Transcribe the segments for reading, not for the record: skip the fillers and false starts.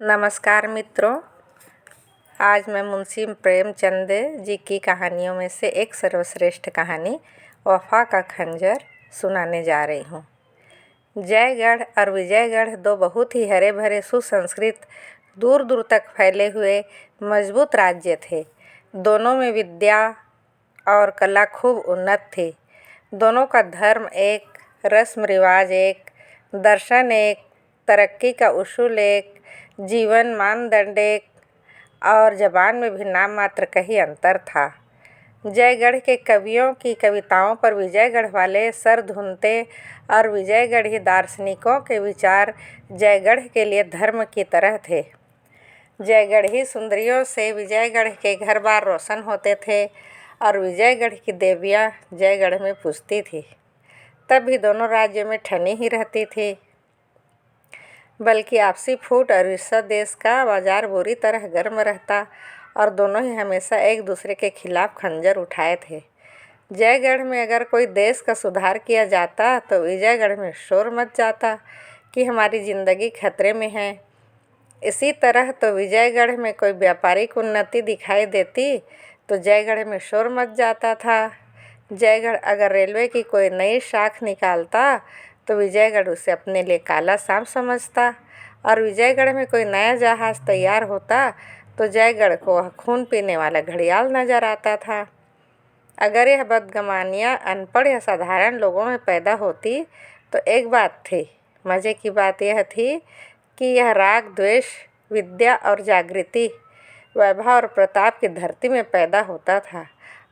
नमस्कार मित्रों, आज मैं मुंशी प्रेमचंद जी की कहानियों में से एक सर्वश्रेष्ठ कहानी वफा का खंजर सुनाने जा रही हूँ। जयगढ़ और विजयगढ़ दो बहुत ही हरे भरे सुसंस्कृत दूर दूर तक फैले हुए मजबूत राज्य थे। दोनों में विद्या और कला खूब उन्नत थी। दोनों का धर्म एक, रस्म रिवाज एक, दर्शन एक, तरक्की का उसूल एक, जीवन मानदंड एक और जबान में भी नाम मात्र का ही अंतर था। जयगढ़ के कवियों की कविताओं पर विजयगढ़ वाले सर धुनते और विजयगढ़ी दार्शनिकों के विचार जयगढ़ के लिए धर्म की तरह थे। जयगढ़ी सुंदरियों से विजयगढ़ के घर बार रोशन होते थे और विजयगढ़ की देवियाँ जयगढ़ में पूजती थी। तब भी दोनों राज्यों में ठनी ही रहती थी, बल्कि आपसी फूट और ईर्ष्या देश का बाजार बुरी तरह गर्म रहता और दोनों ही हमेशा एक दूसरे के खिलाफ खंजर उठाए थे। जयगढ़ में अगर कोई देश का सुधार किया जाता तो विजयगढ़ में शोर मच जाता कि हमारी ज़िंदगी खतरे में है। इसी तरह तो विजयगढ़ में कोई व्यापारिक उन्नति दिखाई देती तो जयगढ़ में शोर मच जाता था। जयगढ़ अगर रेलवे की कोई नई शाख निकालता तो विजयगढ़ उसे अपने लिए काला सांप समझता और विजयगढ़ में कोई नया जहाज़ तैयार होता तो जयगढ़ को वह खून पीने वाला घड़ियाल नजर आता था। अगर यह बदगुमानियाँ अनपढ़ या साधारण लोगों में पैदा होती तो एक बात थी। मज़े की बात यह थी कि यह राग द्वेष, विद्या और जागृति, वैभव और प्रताप की धरती में पैदा होता था।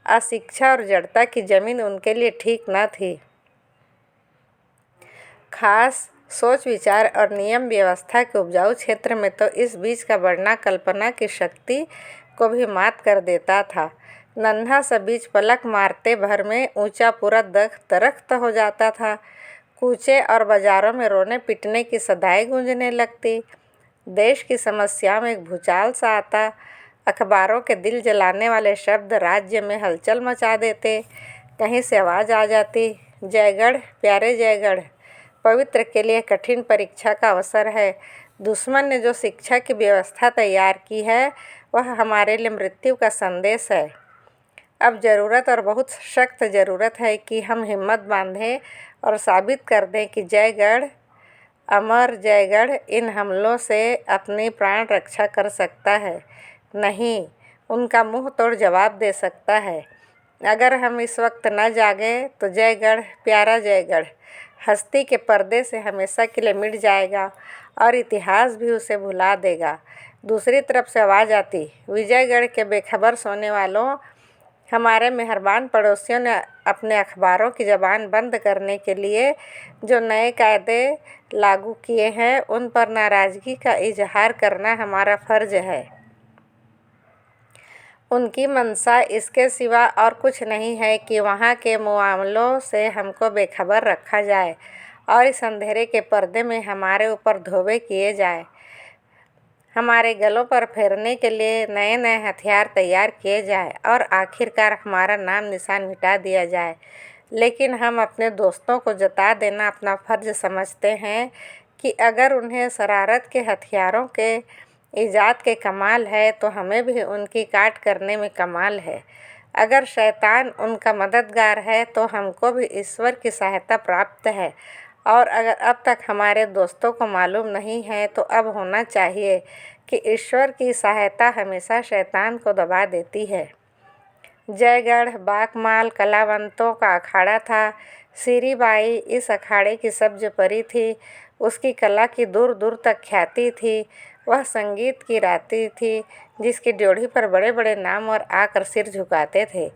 अशिक्षा और जड़ता की जमीन उनके लिए ठीक न थी। खास सोच विचार और नियम व्यवस्था के उपजाऊ क्षेत्र में तो इस बीज का बढ़ना कल्पना की शक्ति को भी मात कर देता था। नन्हा सा बीज पलक मारते भर में ऊंचा पूरा दरख्त हो जाता था। कूचे और बाजारों में रोने पीटने की सदाएं गूंजने लगती। देश की समस्या में एक भूचाल सा आता। अखबारों के दिल जलाने वाले शब्द राज्य में हलचल मचा देते। कहीं से आवाज़ आ जाती, जयगढ़, प्यारे जयगढ़, पवित्र के लिए कठिन परीक्षा का अवसर है। दुश्मन ने जो शिक्षा की व्यवस्था तैयार की है वह हमारे लिए मृत्यु का संदेश है। अब ज़रूरत और बहुत सख्त ज़रूरत है कि हम हिम्मत बांधें और साबित कर दें कि जयगढ़, अमर जयगढ़, इन हमलों से अपनी प्राण रक्षा कर सकता है, नहीं उनका मुंह तोड़ जवाब दे सकता है। अगर हम इस वक्त न जागें तो जयगढ़, प्यारा जयगढ़, हस्ती के पर्दे से हमेशा के लिए मिट जाएगा और इतिहास भी उसे भुला देगा। दूसरी तरफ से आवाज़ आती, विजयगढ़ के बेखबर सोने वालों, हमारे मेहरबान पड़ोसियों ने अपने अखबारों की ज़बान बंद करने के लिए जो नए कायदे लागू किए हैं उन पर नाराज़गी का इजहार करना हमारा फ़र्ज़ है। उनकी मंशा इसके सिवा और कुछ नहीं है कि वहाँ के मामलों से हमको बेखबर रखा जाए और इस अंधेरे के पर्दे में हमारे ऊपर धोबे किए जाए। हमारे गलों पर फेरने के लिए नए नए हथियार तैयार किए जाए और आखिरकार हमारा नाम निशान मिटा दिया जाए। लेकिन हम अपने दोस्तों को जता देना अपना फ़र्ज़ समझते हैं कि अगर उन्हें शरारत के हथियारों के ईजाद के कमाल है तो हमें भी उनकी काट करने में कमाल है। अगर शैतान उनका मददगार है तो हमको भी ईश्वर की सहायता प्राप्त है। और अगर अब तक हमारे दोस्तों को मालूम नहीं है तो अब होना चाहिए कि ईश्वर की सहायता हमेशा शैतान को दबा देती है। जयगढ़ बाकमाल कलावंतों का अखाड़ा था। सीरी बाई इस अखाड़े की सब्ज परी थी। उसकी कला की दूर दूर तक ख्याति थी। वह संगीत की राती थी जिसकी ड्योढ़ी पर बड़े बड़े नाम और आकर सिर झुकाते थे।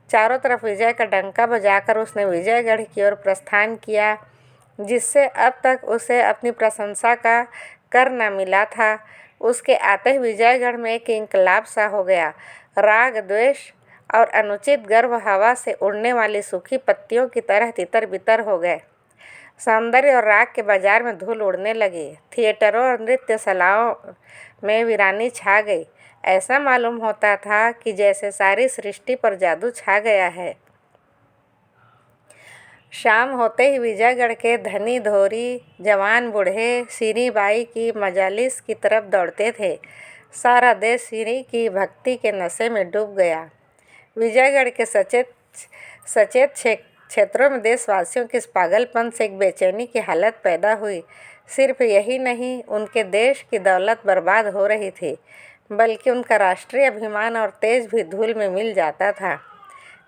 चारों तरफ विजय का डंका बजाकर उसने विजयगढ़ की ओर प्रस्थान किया, जिससे अब तक उसे अपनी प्रशंसा का कर न मिला था। उसके आते ही विजयगढ़ में एक इंकलाब सा हो गया। राग द्वेष और अनुचित गर्व हवा से उड़ने वाली सूखी पत्तियों की तरह तितर बितर हो गए। सौंदर्य और राग के बाजार में धूल उड़ने लगी। थिएटरों और नृत्यशालाओं में वीरानी छा गई। ऐसा मालूम होता था कि जैसे सारी सृष्टि पर जादू छा गया है। शाम होते ही विजयगढ़ के धनी धोरी, जवान बूढ़े सीरी बाई की मजालिस की तरफ दौड़ते थे। सारा देश सीरी की भक्ति के नशे में डूब गया। विजयगढ़ के सचेत क्षेत्रों में देशवासियों के इस पागलपन से एक बेचैनी की हालत पैदा हुई। सिर्फ यही नहीं, उनके देश की दौलत बर्बाद हो रही थी, बल्कि उनका राष्ट्रीय अभिमान और तेज भी धूल में मिल जाता था।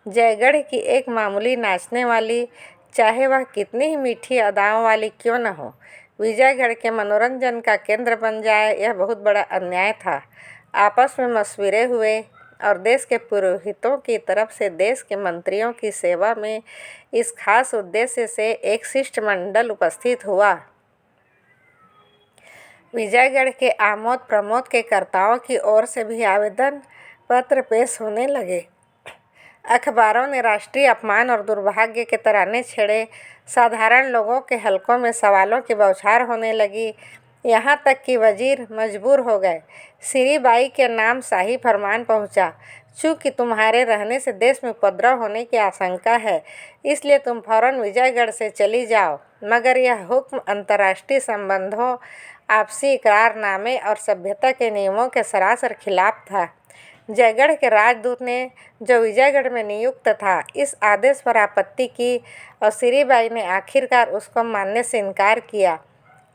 जयगढ़ की एक मामूली नाचने वाली, चाहे वह कितनी ही मीठी अदाओं वाली क्यों न हो, विजयगढ़ के मनोरंजन का केंद्र बन जाए, यह बहुत बड़ा अन्याय था। आपस में मशविरे हुए और देश के पुरोहितों की तरफ से देश के मंत्रियों की सेवा में इस खास उद्देश्य से एक शिष्टमंडल उपस्थित हुआ। विजयगढ़ के आमोद प्रमोद के कर्ताओं की ओर से भी आवेदन पत्र पेश होने लगे। अखबारों ने राष्ट्रीय अपमान और दुर्भाग्य के तराने छेड़े। साधारण लोगों के हलकों में सवालों की बौछार होने लगी। यहाँ तक कि वजीर मजबूर हो गए। सीरी बाई के नाम शाही फरमान पहुँचा, चूँकि तुम्हारे रहने से देश में उपद्रव होने की आशंका है, इसलिए तुम फौरन विजयगढ़ से चली जाओ। मगर यह हुक्म अंतर्राष्ट्रीय संबंधों, आपसी इकरारनामे और सभ्यता के नियमों के सरासर खिलाफ था। जयगढ़ के राजदूत ने, जो विजयगढ़ में नियुक्त था, इस आदेश पर आपत्ति की और सीरी बाई ने आखिरकार उसको मानने से इनकार किया,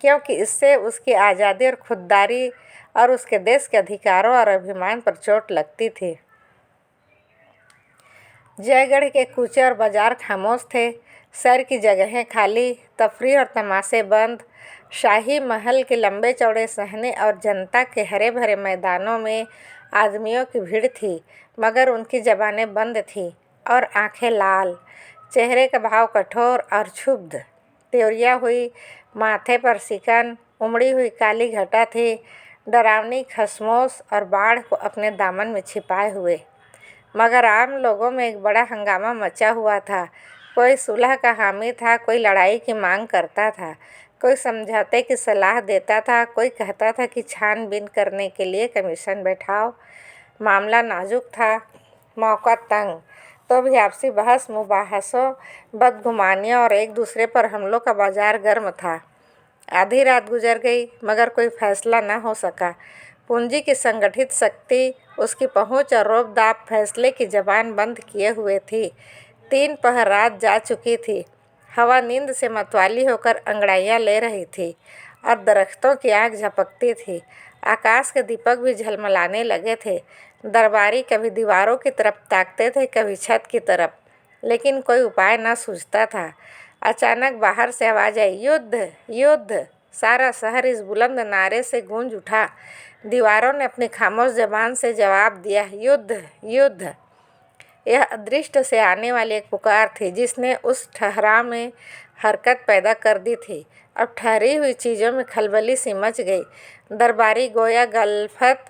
क्योंकि इससे उसकी आज़ादी और खुददारी और उसके देश के अधिकारों और अभिमान पर चोट लगती थी। जयगढ़ के कूचे और बाजार खामोश थे। सैर की जगहें खाली, तफरीह और तमाशे बंद। शाही महल के लंबे चौड़े सहने और जनता के हरे भरे मैदानों में आदमियों की भीड़ थी, मगर उनकी ज़बानें बंद थीं और आंखें लाल। चेहरे का भाव कठोर और क्षुब्ध। त्योरिया हुई, माथे पर सिकन, उमड़ी हुई काली घटा थी, डरावनी खसमोश और बाढ़ को अपने दामन में छिपाए हुए। मगर आम लोगों में एक बड़ा हंगामा मचा हुआ था। कोई सुलह का हामी था, कोई लड़ाई की मांग करता था, कोई समझौते की सलाह देता था, कोई कहता था कि छानबीन करने के लिए कमीशन बैठाओ। मामला नाजुक था, मौका तंग, तो भी आपसी बहस मुबाहसों, बदगुमानियों और एक दूसरे पर हमलों का बाजार गर्म था। आधी रात गुजर गई, मगर कोई फैसला न हो सका। पूंजी की संगठित शक्ति, उसकी पहुंच और रोब-दाब फैसले की जबान बंद किए हुए थी। 3 पहर रात जा चुकी थी। हवा नींद से मतवाली होकर अंगड़ाइयाँ ले रही थी और दरख्तों की आग झपकती थी। आकाश के दीपक भी झलमलाने लगे थे। दरबारी कभी दीवारों की तरफ ताकते थे, कभी छत की तरफ, लेकिन कोई उपाय न सूझता था। अचानक बाहर से आवाज़ आई, युद्ध युद्ध। सारा शहर इस बुलंद नारे से गूंज उठा। दीवारों ने अपनी खामोश जबान से जवाब दिया, युद्ध युद्ध। यह अदृष्ट से आने वाली एक पुकार थी, जिसने उस ठहराव में हरकत पैदा कर दी थी। अब ठहरी हुई चीज़ों में खलबली सी मच गई। दरबारी गोया गलफत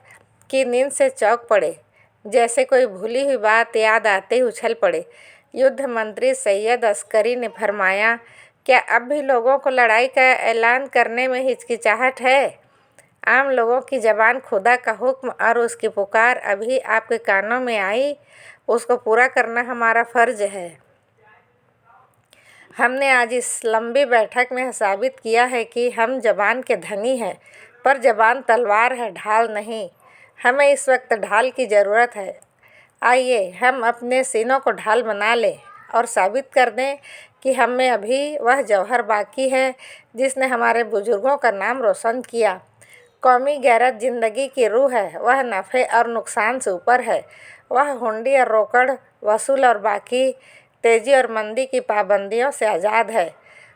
की नींद से चौंक पड़े, जैसे कोई भूली हुई बात याद आते ही उछल पड़े। युद्ध मंत्री सैयद अस्करी ने फरमाया, क्या अब भी लोगों को लड़ाई का ऐलान करने में हिचकिचाहट है? आम लोगों की ज़बान खुदा का हुक्म और उसकी पुकार अभी आपके कानों में आई, उसको पूरा करना हमारा फ़र्ज है। हमने आज इस लंबी बैठक में साबित किया है कि हम ज़बान के धनी हैं, पर ज़बान तलवार है, ढाल नहीं। हमें इस वक्त ढाल की ज़रूरत है। आइए हम अपने सीनों को ढाल बना लें और साबित कर दें कि हम में अभी वह जौहर बाकी है जिसने हमारे बुजुर्गों का नाम रोशन किया। कौमी गैरत ज़िंदगी की रूह है। वह नफ़े और नुकसान से ऊपर है। वह हुंडी और रोकड़, वसूल और बाकी, तेज़ी और मंदी की पाबंदियों से आज़ाद है।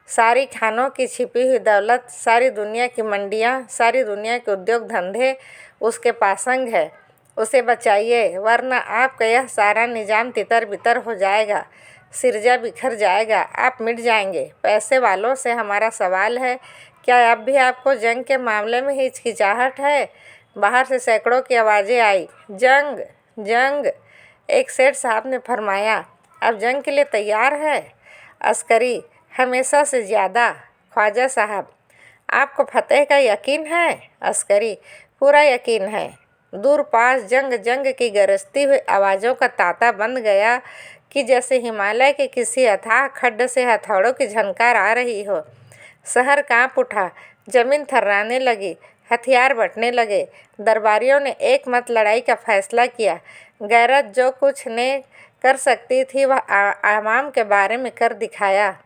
सारी खानों की छिपी हुई दौलत, सारी दुनिया की मंडियाँ, सारी दुनिया के उद्योग धंधे उसके पासंग है। उसे बचाइए, वरना आपका यह सारा निज़ाम तितर बितर हो जाएगा, सिरजा बिखर जाएगा, आप मिट जाएंगे। पैसे वालों से हमारा सवाल है, क्या अब भी आपको जंग के मामले में हिचकिचाहट है? बाहर से सैकड़ों की आवाज़ें आई, जंग जंग। एक सेठ साहब ने फरमाया, अब जंग के लिए तैयार है? अस्करी, हमेशा से ज़्यादा। ख्वाजा साहब, आपको फतेह का यकीन है? अस्करी, पूरा यकीन है। दूर पास जंग जंग की गरजती हुई आवाज़ों का तांता बंद गया कि जैसे हिमालय के किसी अथाह खड्ड से हथौड़ों की झनकार आ रही हो। शहर कांप उठा, जमीन थर्राने लगी, हथियार बंटने लगे। दरबारियों ने एक मत लड़ाई का फैसला किया। गैरत जो कुछ ने कर सकती थी वह आवाम के बारे में कर दिखाया।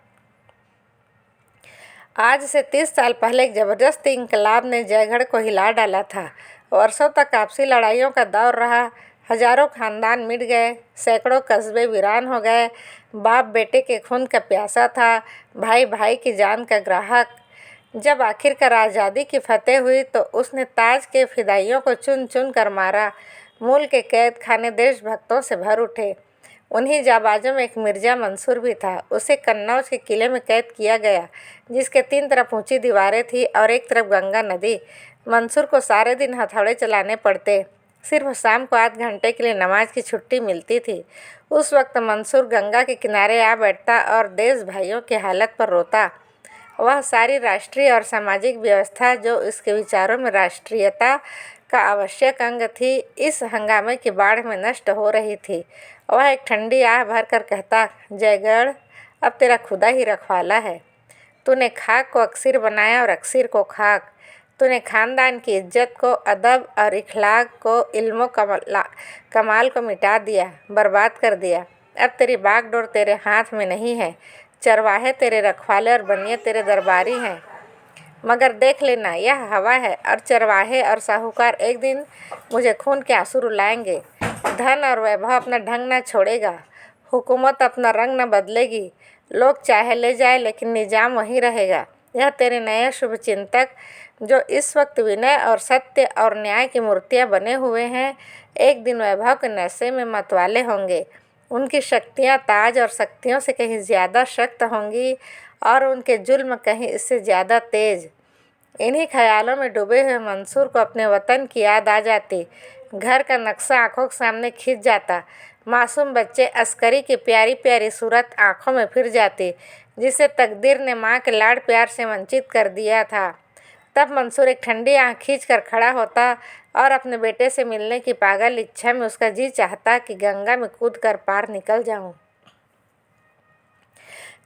आज से 30 साल पहले एक जबरदस्त इंकलाब ने जयगढ़ को हिला डाला था। वर्षों तक आपसी लड़ाइयों का दौर रहा। हजारों खानदान मिट गए, सैकड़ों कस्बे वीरान हो गए। बाप बेटे के खून का प्यासा था, भाई भाई की जान का ग्राहक। जब आखिरकार आज़ादी की फतेह हुई तो उसने ताज के फिदाइयों को चुन चुन कर मारा। मूल के कैद खाने देशभक्तों से भर उठे। उन्हीं जाबाजों में एक मिर्जा मंसूर भी था। उसे कन्नौज के किले में कैद किया गया, जिसके 3 तरफ ऊंची दीवारें थी और एक तरफ गंगा नदी। मंसूर को सारे दिन हथौड़े चलाने पड़ते। सिर्फ शाम को आध घंटे के लिए नमाज की छुट्टी मिलती थी। उस वक्त मंसूर गंगा के किनारे आ बैठता और देश भाइयों की हालत पर रोता। वह सारी राष्ट्रीय और सामाजिक व्यवस्था जो इसके विचारों में राष्ट्रीयता का आवश्यक अंग थी, इस हंगामे की बाढ़ में नष्ट हो रही थी। वह एक ठंडी आह भर कर कहता, जयगढ़, अब तेरा खुदा ही रखवाला है। तूने खाक को अक्सिर बनाया और अक्सिर को खाक। तूने खानदान की इज्जत को, अदब और इखलाक को, इल्मो कमाल को मिटा दिया, बर्बाद कर दिया। अब तेरी बागडोर तेरे हाथ में नहीं है। चरवाहे तेरे रखवाले और बनिए तेरे दरबारी हैं। मगर देख लेना, यह हवा है और चरवाहे और साहूकार एक दिन मुझे खून के आंसू रुलाएंगे। धन और वैभव अपना ढंग न छोड़ेगा, हुकूमत अपना रंग न बदलेगी। लोग चाहे ले जाए लेकिन निजाम वहीं रहेगा। यह तेरे नए शुभचिंतक जो इस वक्त विनय और सत्य और न्याय की मूर्तियाँ बने हुए हैं, एक दिन वैभव के नशे में मतवाले होंगे। उनकी शक्तियाँ ताज और शक्तियों से कहीं ज़्यादा सख्त होंगी और उनके जुल्म कहीं इससे ज़्यादा तेज। इन्हीं ख्यालों में डूबे हुए मंसूर को अपने वतन की याद आ जाती। घर का नक्शा आंखों के सामने खिंच जाता। मासूम बच्चे अस्करी की प्यारी प्यारी सूरत आंखों में फिर जाती, जिसे तकदीर ने माँ के लाड़ प्यार से वंचित कर दिया था। तब मंसूर एक ठंडी आंख खींच कर खड़ा होता और अपने बेटे से मिलने की पागल इच्छा में उसका जी चाहता कि गंगा में कूद कर पार निकल जाऊं।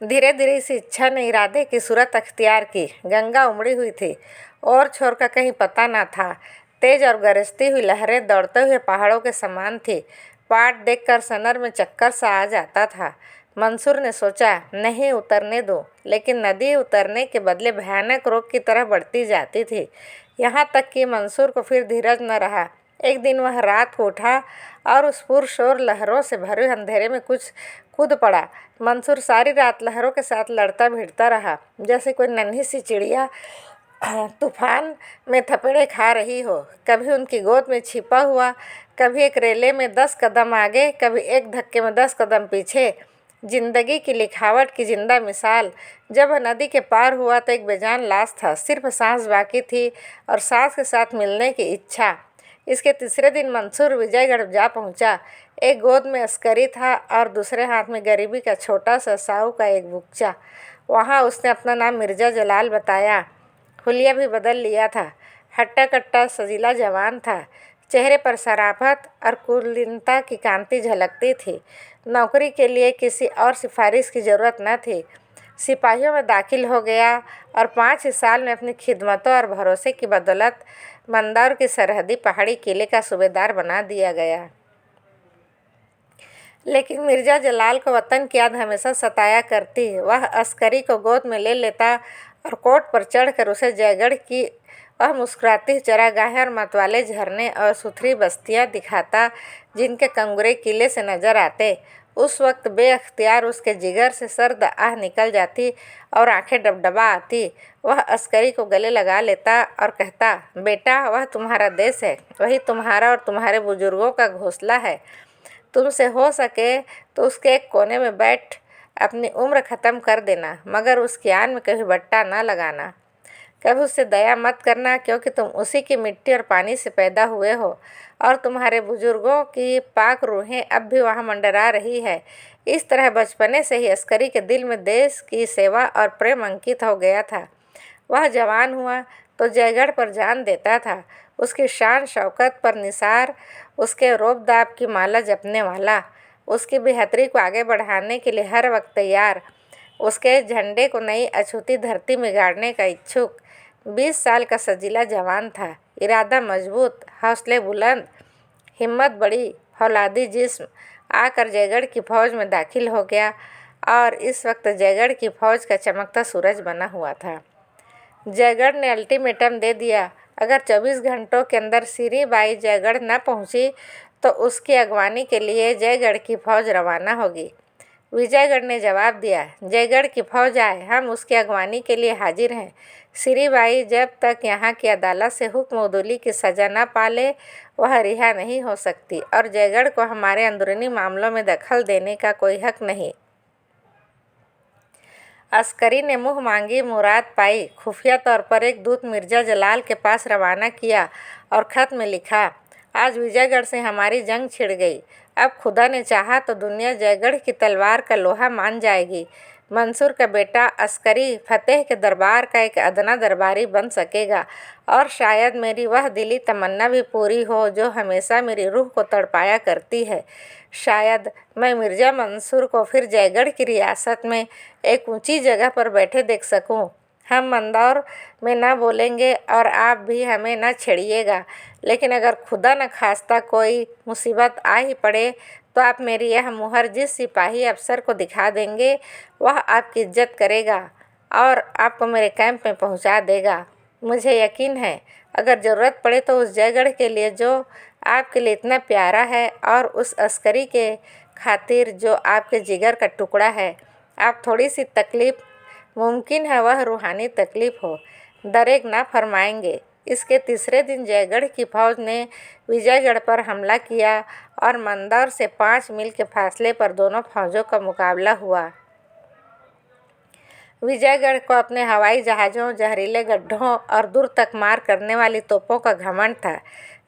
धीरे धीरे इस इच्छा ने इरादे की सूरत अख्तियार की। गंगा उमड़ी हुई थी और छोर का कहीं पता न था। तेज और गरजती हुई लहरें दौड़ते हुए पहाड़ों के समान थी। पाट देखकर सनर में चक्कर सा आ जाता था। मंसूर ने सोचा, नहीं उतरने दो, लेकिन नदी उतरने के बदले भयानक रोग की तरह बढ़ती जाती थी। यहाँ तक कि मंसूर को फिर धीरज न रहा। एक दिन वह रात को उठा और उस पुरशोर लहरों से भरे अंधेरे में कुछ कूद पड़ा। मंसूर सारी रात लहरों के साथ लड़ता भिड़ता रहा, जैसे कोई नन्ही सी चिड़िया तूफान में थपेड़े खा रही हो। कभी उनकी गोद में छिपा हुआ, कभी एक रेले में 10 कदम आगे, कभी एक धक्के में 10 कदम पीछे। जिंदगी की लिखावट की जिंदा मिसाल। जब वह नदी के पार हुआ तो एक बेजान लाश था। सिर्फ सांस बाकी थी और सांस के साथ मिलने की इच्छा। इसके तीसरे दिन मंसूर विजयगढ़ जा पहुंचा। एक गोद में अस्करी था और दूसरे हाथ में गरीबी का छोटा सा साहू का एक बुच्चा। वहाँ उसने अपना नाम मिर्जा जलाल बताया। हुलिया भी बदल लिया था। हट्टा कट्टा सजीला जवान था। चेहरे पर शराफत और कुलीनता की कांति झलकती थी। नौकरी के लिए किसी और सिफारिश की ज़रूरत न थी। सिपाहियों में दाखिल हो गया और 5 ही साल में अपनी खिदमतों और भरोसे की बदौलत मंदौर की सरहदी पहाड़ी किले का सूबेदार बना दिया गया। लेकिन मिर्जा जलाल को वतन की याद हमेशा सताया करती। वह अस्करी को गोद में ले लेता और कोट पर चढ़कर उसे जयगढ़ की वह मुस्कुराती चरागाहें और मतवाले झरने और सुथरी बस्तियां दिखाता, जिनके कंगुरे किले से नजर आते। उस वक्त बेअख्तियार उसके जिगर से सर्द आह निकल जाती और आंखें डबडबा आती। वह अस्करी को गले लगा लेता और कहता, बेटा, वह तुम्हारा देश है, वही तुम्हारा और तुम्हारे बुजुर्गों का घोंसला है। तुमसे हो सके तो उसके एक कोने में बैठ अपनी उम्र ख़त्म कर देना, मगर उसकी आन में कभी बट्टा ना लगाना। कभी उससे दया मत करना, क्योंकि तुम उसी की मिट्टी और पानी से पैदा हुए हो और तुम्हारे बुजुर्गों की पाक रूहें अब भी वहाँ मंडरा रही है। इस तरह बचपने से ही अस्करी के दिल में देश की सेवा और प्रेम अंकित हो गया था। वह जवान हुआ तो जयगढ़ पर जान देता था। उसकी शान शौकत पर निसार, उसके रोब दाब की माला जपने वाला। उसकी बेहतरी को आगे बढ़ाने के लिए हर वक्त तैयार, उसके झंडे को नई अछूती धरती में गाड़ने का इच्छुक 20 साल का सजीला जवान था। इरादा मजबूत, हौसले बुलंद, हिम्मत बड़ी, फौलादी जिस्म आकर जयगढ़ की फौज में दाखिल हो गया और इस वक्त जयगढ़ की फौज का चमकता सूरज बना हुआ था। जयगढ़ ने अल्टीमेटम दे दिया, अगर 24 घंटों के अंदर सीरी बाई जयगढ़ न पहुंची तो उसकी अगवानी के लिए जयगढ़ की फौज रवाना होगी। विजयगढ़ ने जवाब दिया, जयगढ़ की फौज आए, हम उसकी अगवानी के लिए हाजिर हैं। सीरी बाई जब तक यहाँ की अदालत से हुक्म उदूली की सज़ा न पाले वह रिहा नहीं हो सकती और जयगढ़ को हमारे अंदरूनी मामलों में दखल देने का कोई हक नहीं। अस्करी ने मुँह मांगी मुराद पाई। खुफिया तौर पर एक दूत मिर्ज़ा जलाल के पास रवाना किया और ख़त में लिखा, आज विजयगढ़ से हमारी जंग छिड़ गई। अब खुदा ने चाहा तो दुनिया जयगढ़ की तलवार का लोहा मान जाएगी। मंसूर का बेटा अस्करी फतेह के दरबार का एक अदना दरबारी बन सकेगा और शायद मेरी वह दिली तमन्ना भी पूरी हो जो हमेशा मेरी रूह को तड़पाया करती है। शायद मैं मिर्ज़ा मंसूर को फिर जयगढ़ की रियासत में एक ऊंची जगह पर बैठे देख सकूं। हम मंदौर में न बोलेंगे और आप भी हमें न छेड़िएगा, लेकिन अगर खुदा न खास्ता कोई मुसीबत आ ही पड़े तो आप मेरी यह मुहर जिस सिपाही अफसर को दिखा देंगे वह आपकी इज्जत करेगा और आपको मेरे कैंप में पहुंचा देगा। मुझे यकीन है अगर ज़रूरत पड़े तो उस जयगढ़ के लिए जो आपके लिए इतना प्यारा है और उस अस्करी के खातिर जो आपके जिगर का टुकड़ा है, आप थोड़ी सी तकलीफ़, मुमकिन है वह रूहानी तकलीफ़ हो, दरेग ना फरमाएंगे। इसके तीसरे दिन जयगढ़ की फौज ने विजयगढ़ पर हमला किया और मंदौर से 5 मील के फासले पर दोनों फौजों का मुकाबला हुआ। विजयगढ़ को अपने हवाई जहाज़ों, जहरीले गड्ढों और दूर तक मार करने वाली तोपों का घमंड था।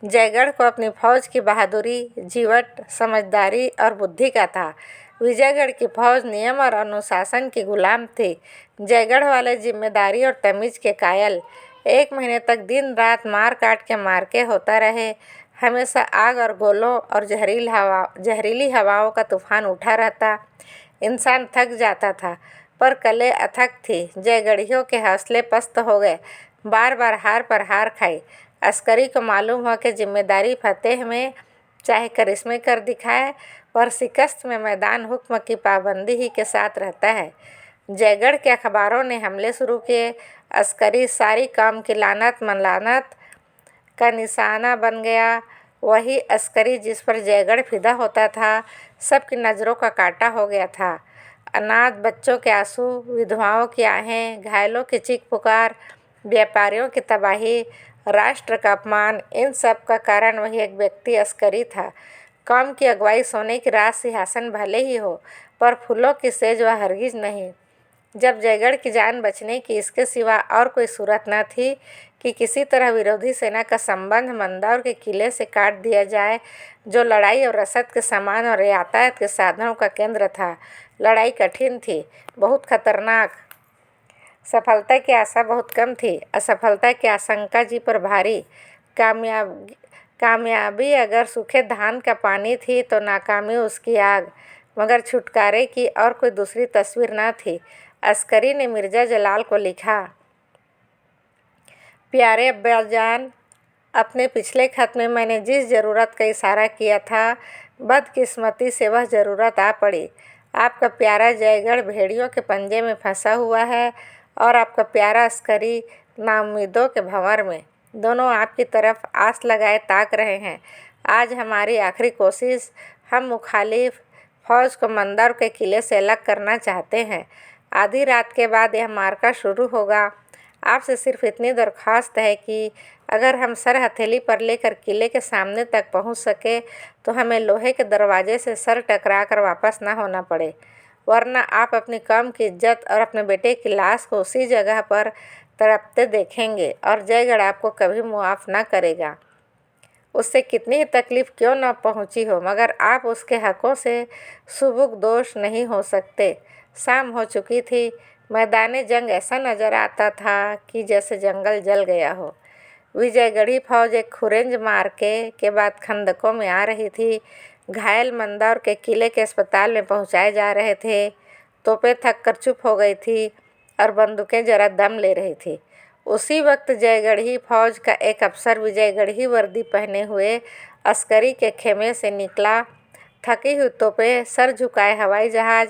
जयगढ़ को अपनी फौज की बहादुरी, जीवट, समझदारी और बुद्धि का था। विजयगढ़ की फौज नियम और अनुशासन की गुलाम थी। जयगढ़ वाले जिम्मेदारी और तमीज़ के कायल। 1 महीने तक दिन रात मार काट के मार्के होता रहे। हमेशा आग और गोलों और जहरीली हवाओं का तूफान उठा रहता। इंसान थक जाता था पर कलें अथक थी। जयगढ़ियों के हौसले पस्त हो गए, बार बार हार पर हार खाई। अस्करी को मालूम हुआ कि जिम्मेदारी फतेह में चाहे करिश्मे कर दिखाए पर शिकस्त में मैदान हुक्म की पाबंदी ही के साथ रहता है। जयगढ़ के अखबारों ने हमले शुरू किए। अस्करी सारी कौम की लानत मलानत का निशाना बन गया। वही अस्करी जिस पर जयगढ़ फिदा होता था सबकी नज़रों का कांटा हो गया था। अनाथ बच्चों के आंसू, विधवाओं की आहें, घायलों की चीख पुकार, व्यापारियों की तबाही, राष्ट्र का अपमान, इन सब का कारण वही एक व्यक्ति अस्करी था। कौम की अगुवाई सोने की राज सिंहासन भले ही हो पर फूलों की सेज वह हरगिज नहीं। जब जयगढ़ की जान बचने की इसके सिवा और कोई सूरत न थी कि किसी तरह विरोधी सेना का संबंध मंदौर के किले से काट दिया जाए, जो लड़ाई और रसद के सामान और यातायात के साधनों का केंद्र था। लड़ाई कठिन थी, बहुत खतरनाक। सफलता की आशा बहुत कम थी, असफलता की आशंका जी पर भारी। कामयाबी अगर सूखे धान का पानी थी तो नाकामी उसकी आग, मगर छुटकारे की और कोई दूसरी तस्वीर न थी। अस्करी ने मिर्ज़ा जलाल को लिखा, प्यारे अब्बाजान, अपने पिछले खत में मैंने जिस ज़रूरत का इशारा किया था बदकिस्मती से वह ज़रूरत आ पड़ी। आपका प्यारा जयगढ़ भेड़ियों के पंजे में फंसा हुआ है और आपका प्यारा अस्करी नाउम्मीदों के भंवर में। दोनों आपकी तरफ आस लगाए ताक रहे हैं। आज हमारी आखिरी कोशिश, हम मुखालिफ फौज को मंदौर के किले से अलग करना चाहते हैं। आधी रात के बाद यह मार्का शुरू होगा। आपसे सिर्फ इतनी दरख्वास्त है कि अगर हम सर हथेली पर लेकर किले के सामने तक पहुंच सके तो हमें लोहे के दरवाजे से सर टकरा कर वापस न होना पड़े, वरना आप अपनी कौम की इज्जत और अपने बेटे की लाश को उसी जगह पर तड़पते देखेंगे और जयगढ़ आपको कभी मुआफ़ न करेगा। उससे कितनी ही तकलीफ़ क्यों न पहुंची हो, मगर आप उसके हक़ों से सुबुक दोष नहीं हो सकते। शाम हो चुकी थी। मैदान जंग ऐसा नज़र आता था कि जैसे जंगल जल गया हो। विजयगढ़ी फौज एक खुरेंज मार्के के बाद खंदकों में आ रही थी। घायल मंदौर के किले के अस्पताल में पहुंचाए जा रहे थे। तोपें थक कर चुप हो गई थी और बंदूकें जरा दम ले रही थी। उसी वक्त जयगढ़ी फौज का एक अफसर विजयगढ़ी वर्दी पहने हुए अस्करी के खेमे से निकला। थकी हुई तोपें, सर झुकाए हवाई जहाज,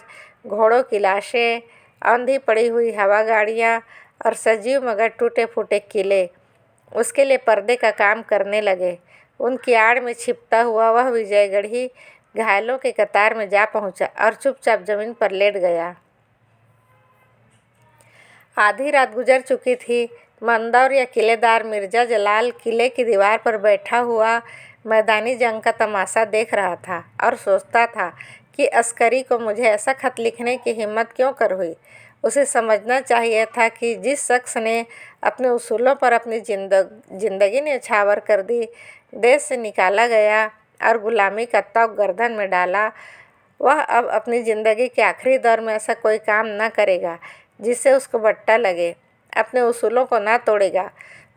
घोड़ों की लाशें, आंधी पड़ी हुई हवा गाड़ियाँ और सजीव मगर टूटे फूटे किले उसके लिए पर्दे का काम करने लगे। उनकी आड़ में छिपता हुआ वह विजयगढ़ी घायलों के कतार में जा पहुंचा और चुपचाप जमीन पर लेट गया। आधी रात गुजर चुकी थी। मंदौर या किलेदार मिर्जा जलाल किले की दीवार पर बैठा हुआ मैदानी जंग का तमाशा देख रहा था और सोचता था कि अस्करी को मुझे ऐसा खत लिखने की हिम्मत क्यों कर हुई। उसे समझना चाहिए था कि जिस शख्स ने अपने उसूलों पर अपनी जिंदगी न्यौछावर कर दी, देश से निकाला गया और गुलामी का तौक गर्दन में डाला, वह अब अपनी ज़िंदगी के आखिरी दौर में ऐसा कोई काम न करेगा जिससे उसको बट्टा लगे, अपने उसूलों को ना तोड़ेगा।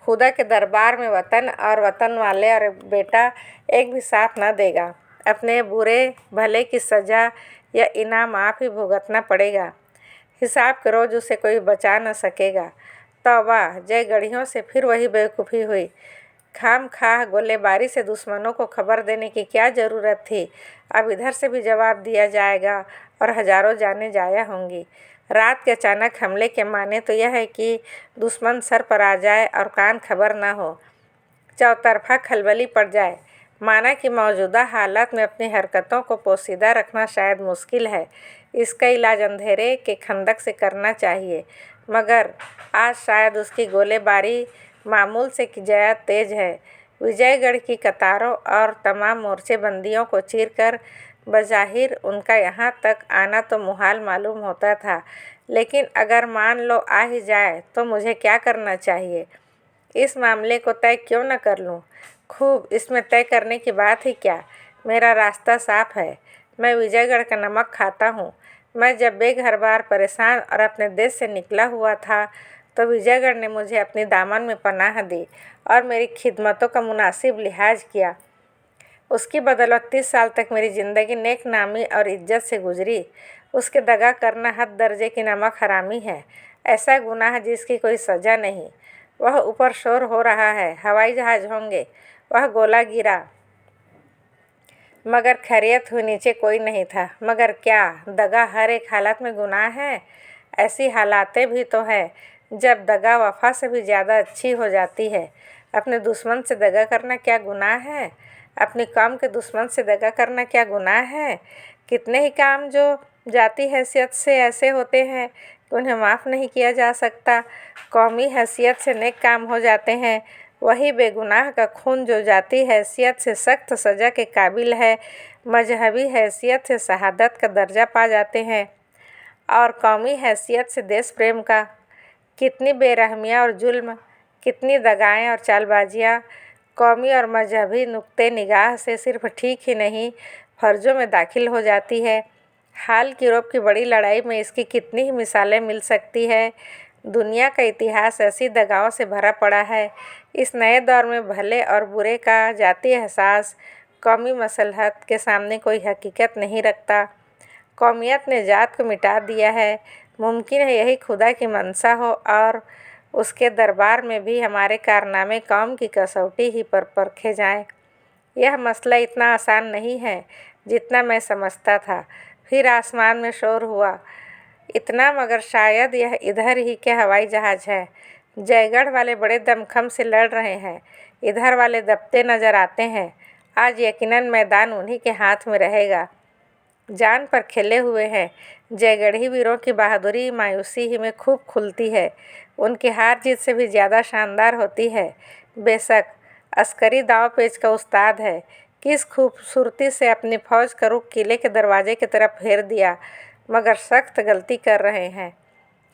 खुदा के दरबार में वतन और वतन वाले और बेटा एक भी साथ न देगा। अपने बुरे भले की सज़ा या इनाम आप ही भुगतना पड़ेगा। हिसाब के रोज़ उसे कोई बचा न सकेगा। तौबा, जयगढ़ियों से फिर वही बेवकूफ़ी हुई। खामखाह गोलेबारी से दुश्मनों को खबर देने की क्या ज़रूरत थी। अब इधर से भी जवाब दिया जाएगा और हज़ारों जानें ज़ाया होंगी। रात के अचानक हमले के माने तो यह है कि दुश्मन सर पर आ जाए और कान खबर ना हो, चौतरफा खलबली पड़ जाए। माना कि मौजूदा हालात में अपनी हरकतों को पोशीदा रखना शायद मुश्किल है। इसका इलाज अंधेरे के खंदक से करना चाहिए, मगर आज शायद उसकी गोलेबारी मामूल से ज़्यादा तेज है। विजयगढ़ की कतारों और तमाम मोर्चेबंदियों को चीरकर बज़ाहिर उनका यहाँ तक आना तो मुहाल मालूम होता था, लेकिन अगर मान लो आ ही जाए तो मुझे क्या करना चाहिए? इस मामले को तय क्यों न कर लूँ? खूब, इसमें तय करने की बात ही क्या। मेरा रास्ता साफ है। मैं विजयगढ़ का नमक खाता हूँ। मैं जब बेघर बार परेशान और अपने देश से निकला हुआ था तो विजयगढ़ ने मुझे अपनी दामन में पनाह दी और मेरी खिदमतों का मुनासिब लिहाज किया। उसकी बदौलत 30 साल तक मेरी ज़िंदगी नेक नामी और इज्जत से गुजरी। उसके दगा करना हद दर्जे की नमक हरामी है, ऐसा गुनाह जिसकी कोई सज़ा नहीं। वह ऊपर शोर हो रहा है, हवाई जहाज़ होंगे, वह गोला गिरा, मगर खैरियत हुई, नीचे कोई नहीं था। मगर क्या दगा हर एक हालत में गुनाह है? ऐसी हालातें भी तो है जब दगा वफा से भी ज़्यादा अच्छी हो जाती है। अपने दुश्मन से दगा करना क्या गुनाह है? अपनी कौम के दुश्मन से दगा करना क्या गुनाह है? कितने ही काम जो जाती हैसियत से ऐसे होते हैं कि उन्हें माफ़ नहीं किया जा सकता। कौमी हैसियत से नेक काम हो जाते हैं। वही बेगुनाह का खून जो जाती हैसियत से सख्त सज़ा के काबिल है, मजहबी हैसियत से शहादत का दर्जा पा जाते हैं, और कौमी हैसियत से देश प्रेम का। कितनी बेरहमियाँ और जुल्म, कितनी दगाएं और चालबाजियाँ कौमी और मजहबी नुक्ते निगाह से सिर्फ ठीक ही नहीं फ़र्जों में दाखिल हो जाती है। हाल की यूरोप की बड़ी लड़ाई में इसकी कितनी ही मिसालें मिल सकती है। दुनिया का इतिहास ऐसी दगाओं से भरा पड़ा है। इस नए दौर में भले और बुरे का जाती एहसास कौमी मसलहत के सामने कोई हकीकत नहीं रखता। कौमियत ने जात को मिटा दिया है। मुमकिन है यही खुदा की मंशा हो और उसके दरबार में भी हमारे कारनामे कौम की कसौटी ही पर परखे जाएं। यह मसला इतना आसान नहीं है जितना मैं समझता था। फिर आसमान में शोर हुआ, इतना, मगर शायद यह इधर ही के हवाई जहाज़ है। जयगढ़ वाले बड़े दमखम से लड़ रहे हैं, इधर वाले दबते नज़र आते हैं। आज यकीनन मैदान उन्हीं के हाथ में रहेगा। जान पर खेले हुए हैं। जयगढ़ी वीरों की बहादुरी मायूसी ही में खूब खुलती है। उनकी हार जीत से भी ज़्यादा शानदार होती है। बेशक अस्करी दाव पेच का उस्ताद है। किस खूबसूरती से अपनी फ़ौज का रुख किले के दरवाजे की तरफ फेर दिया, मगर सख्त गलती कर रहे हैं।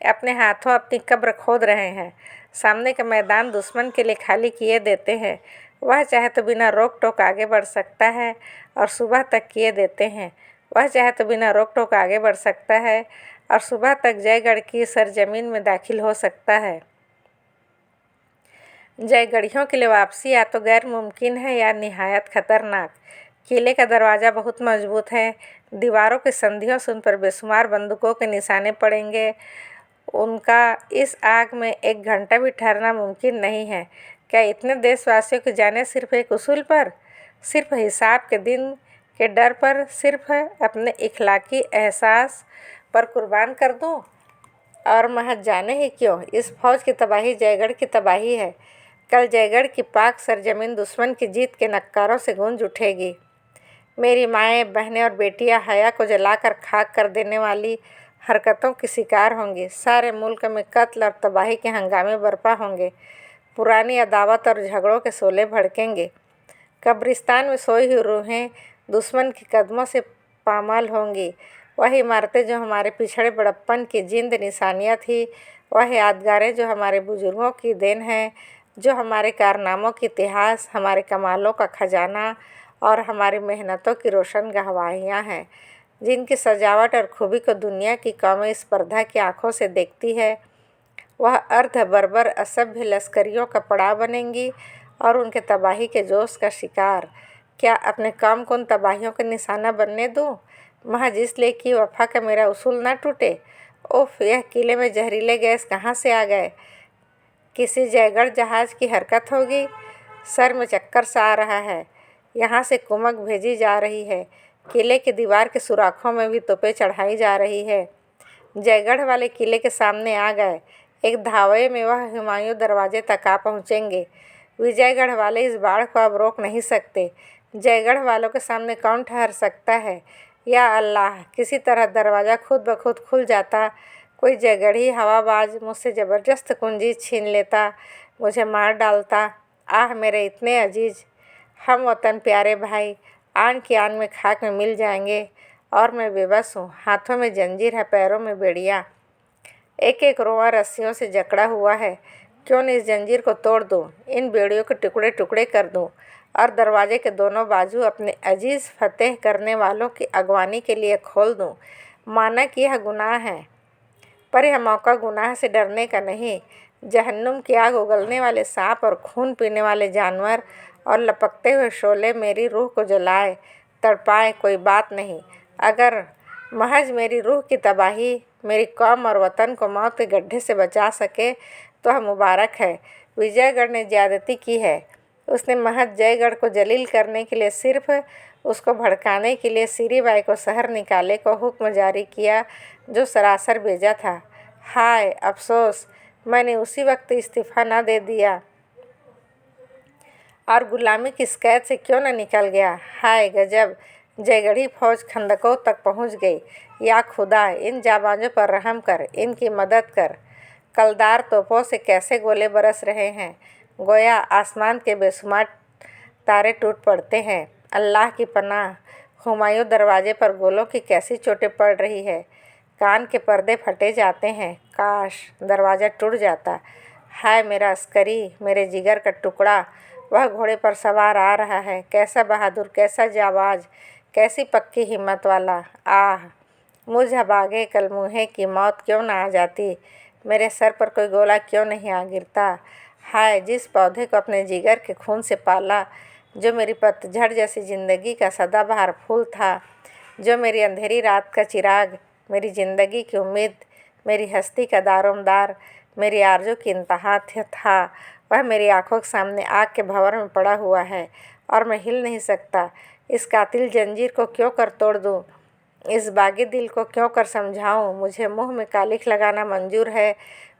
अपने हाथों अपनी कब्र खोद रहे हैं। सामने का मैदान दुश्मन के लिए खाली किए देते हैं। वह चाहे तो बिना रोक टोक आगे बढ़ सकता है और सुबह तक किए देते हैं। वह चाहे तो बिना रोक टोक आगे बढ़ सकता है और सुबह तक जयगढ़ की सरजमीन में दाखिल हो सकता है। जयगढ़ियों के लिए वापसी या तो गैर मुमकिन है या निहायत खतरनाक। किले का दरवाज़ा बहुत मजबूत है। दीवारों की संधियों से उन पर बेशुमार बंदूकों के निशाने पड़ेंगे। उनका इस आग में एक घंटा भी ठहरना मुमकिन नहीं है। क्या इतने देशवासियों की जानें सिर्फ एक उसूल पर, सिर्फ हिसाब के दिन के डर पर, सिर्फ अपने इखलाकी एहसास पर कुर्बान कर दूं? और महज जाने ही क्यों, इस फौज की तबाही जयगढ़ की तबाही है। कल जयगढ़ की पाक सरजमीन दुश्मन की जीत के नक्कारों से गूंज उठेगी। मेरी माएँ, बहनें और बेटियां हया को जलाकर खाक कर देने वाली हरकतों की शिकार होंगी। सारे मुल्क में कत्ल और तबाही के हंगामे बर्पा होंगे। पुरानी अदावत और झगड़ों के शोले भड़केंगे। कब्रिस्तान में सोई हुई रूहें दुश्मन के कदमों से पामाल होंगी। वह इमारतें जो हमारे पिछड़े बड़प्पन की जिंद निशानियाँ थी, वह यादगारें जो हमारे बुजुर्गों की देन है, जो हमारे कारनामों की इतिहास, हमारे कमालों का खजाना और हमारी मेहनतों की रोशन गवाहियाँ हैं, जिनकी सजावट और खूबी को दुनिया की कौमें स्पर्धा की आंखों से देखती है, वह अर्ध बर्बर असभ्य लश्करियों का पड़ाव बनेंगी और उनके तबाही के जोश का शिकार। क्या अपने काम को उन तबाहियों का निशाना बनने दूं, महज इसलिए कि वफा का मेरा उसूल ना टूटे? उफ, यह किले में जहरीले गैस कहाँ से आ गए? किसी जयगढ़ जहाज की हरकत होगी? सर में चक्कर सा आ रहा है। यहाँ से कुमक भेजी जा रही है। किले की दीवार के सुराखों में भी तोपें चढ़ाई जा रही है। जयगढ़ वाले किले के सामने आ गए। एक धावे में वह हुमायूं दरवाजे तक आ पहुँचेंगे। विजयगढ़ वाले इस बाढ़ को अब रोक नहीं सकते। जयगढ़ वालों के सामने कौन ठहर सकता है? या अल्लाह, किसी तरह दरवाज़ा खुद ब खुद खुल जाता। कोई जयगढ़ी हवाबाज मुझसे ज़बरदस्त कुंजी छीन लेता, मुझे मार डालता। आह मेरे इतने अजीज हम वतन प्यारे भाई, आन की आन में खाक में मिल जाएंगे और मैं बेबस हूँ। हाथों में जंजीर है, पैरों में बेड़ियाँ, एक एक रोआ रस्सियों से जकड़ा हुआ है। क्यों न इस जंजीर को तोड़ दूँ, इन बेड़ियों के टुकड़े टुकड़े कर दूँ और दरवाजे के दोनों बाजू अपने अजीज़ फतेह करने वालों की अगवानी के लिए खोल दूँ। माना कि यह गुनाह है, पर यह मौका गुनाह से डरने का नहीं। जहन्नुम की आग उगलने वाले सांप और खून पीने वाले जानवर और लपकते हुए शोले मेरी रूह को जलाए तड़पाए, कोई बात नहीं। अगर महज मेरी रूह की तबाही मेरी कौम और वतन को मौत के गड्ढे से बचा सके तो वह मुबारक है। विजयगढ़ ने ज्यादती की है। उसने महज जयगढ़ को जलील करने के लिए, सिर्फ उसको भड़काने के लिए सीरी बाई को शहर निकाले को हुक्म जारी किया, जो सरासर भेजा था। हाय अफसोस, मैंने उसी वक्त इस्तीफ़ा न दे दिया और गुलामी की इस कैद से क्यों न निकल गया। हाय गजब, जयगढ़ी फौज खंदकों तक पहुंच गई। या खुदा, इन जाबाजों पर रहम कर, इनकी मदद कर। कलदार तोपों से कैसे गोले बरस रहे हैं, गोया आसमान के बेशुमार तारे टूट पड़ते हैं। अल्लाह की पनाह, हुमायूं दरवाजे पर गोलों की कैसी चोटें पड़ रही है। कान के पर्दे फटे जाते हैं। काश दरवाज़ा टूट जाता। हाय मेरा अस्करी, मेरे जिगर का टुकड़ा, वह घोड़े पर सवार आ रहा है। कैसा बहादुर, कैसा जाबाज, कैसी पक्की हिम्मत वाला। आह मुझ अभागे कलमुहे की मौत क्यों ना आ जाती, मेरे सर पर कोई गोला क्यों नहीं आ गिरता। हाय जिस पौधे को अपने जिगर के खून से पाला, जो मेरी पतझड़ जैसी ज़िंदगी का सदाबहार फूल था, जो मेरी अंधेरी रात का चिराग, मेरी ज़िंदगी की उम्मीद, मेरी हस्ती का दारोमदार, मेरी आरज़ू की इंतहा था, वह मेरी आंखों के सामने आग के भंवर में पड़ा हुआ है और मैं हिल नहीं सकता। इस कातिल जंजीर को क्यों कर तोड़ दूँ, इस बागी दिल को क्यों कर समझाऊँ। मुझे मुँह में कालिख लगाना मंजूर है,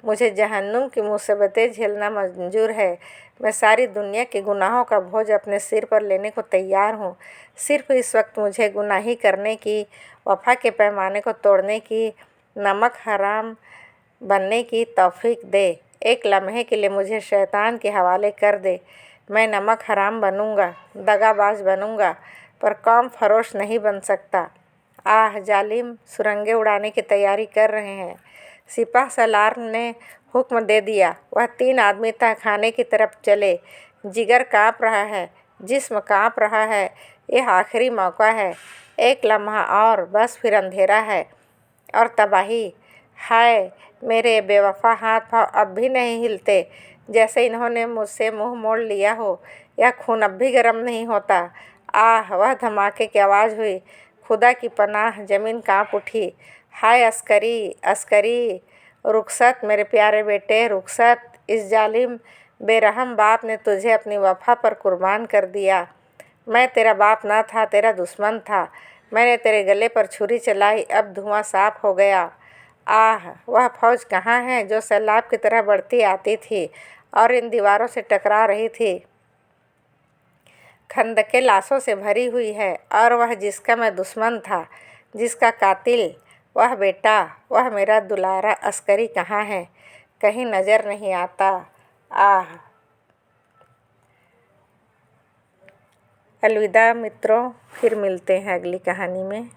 मुझे जहन्नुम की मुसीबतें झेलना मंजूर है। मैं सारी दुनिया के गुनाहों का बोझ अपने सिर पर लेने को तैयार हूँ। सिर्फ इस वक्त मुझे गुनाही करने की, वफा के पैमाने को तोड़ने की, नमक हराम बनने की तौफीक दे। एक लम्हे के लिए मुझे शैतान के हवाले कर दे। मैं नमक हराम बनूँगा, दगाबाज बनूँगा, पर कौम फरोश नहीं बन सकता। आह जालिम सुरंगें उड़ाने की तैयारी कर रहे हैं। सिपाह सलार ने हुक्म दे दिया। वह 3 आदमी तहखाने की तरफ चले। जिगर काँप रहा है, जिस्म काँप रहा है। यह आखिरी मौका है, एक लम्हा और, बस फिर अंधेरा है और तबाही। हाय मेरे बेवफा हाथ पाँव अब भी नहीं हिलते, जैसे इन्होंने मुझसे मुंह मोड़ लिया हो। यह खून अब भी गर्म नहीं होता। आह, वह धमाके की आवाज़ हुई। खुदा की पनाह, ज़मीन काँप उठी। हाय अस्करी, अस्करी! रुखसत मेरे प्यारे बेटे, रुखसत! इस जालिम बेरहम बाप ने तुझे अपनी वफ़ा पर कुर्बान कर दिया। मैं तेरा बाप ना था, तेरा दुश्मन था। मैंने तेरे गले पर छुरी चलाई, अब धुआं साफ हो गया। आह, वह फौज कहाँ है जो सैलाब की तरह बढ़ती आती थी और इन दीवारों से टकरा रही थी। खंदकें लाशों से भरी हुई है और वह जिसका मैं दुश्मन था, जिसका कातिल, वह बेटा, वह मेरा दुलारा अस्करी कहाँ है? कहीं नज़र नहीं आता। आह। अलविदा मित्रों, फिर मिलते हैं अगली कहानी में।